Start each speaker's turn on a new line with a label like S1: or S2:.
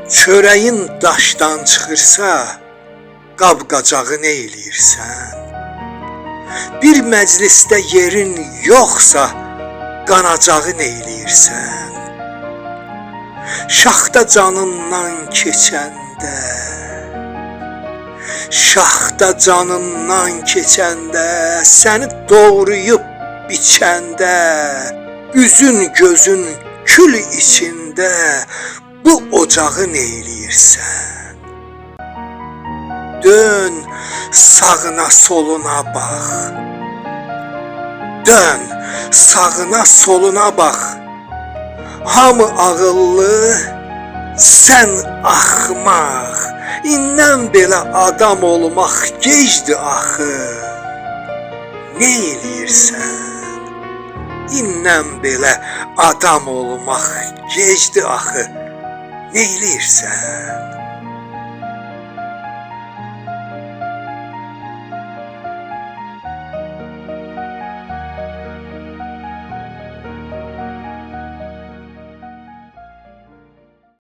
S1: Çöreğin daşdan çıxırsa, qab-qacağı nə eləyirsən? Bir məclisdə yerin yoxsa, qanacağı nə eləyirsən? Şaxta canından keçəndə, səni doğrayıb biçəndə, üzün gözün kül içində bu ocağı nə eləyirsən? Dön sağına soluna bax, hamı ağıllı, sən axmaq. İndən belə adam olmaq gecdir axı. Nə eləyirsən? İndən belə adam olmaq gecdir axı. Nə eləyirsən?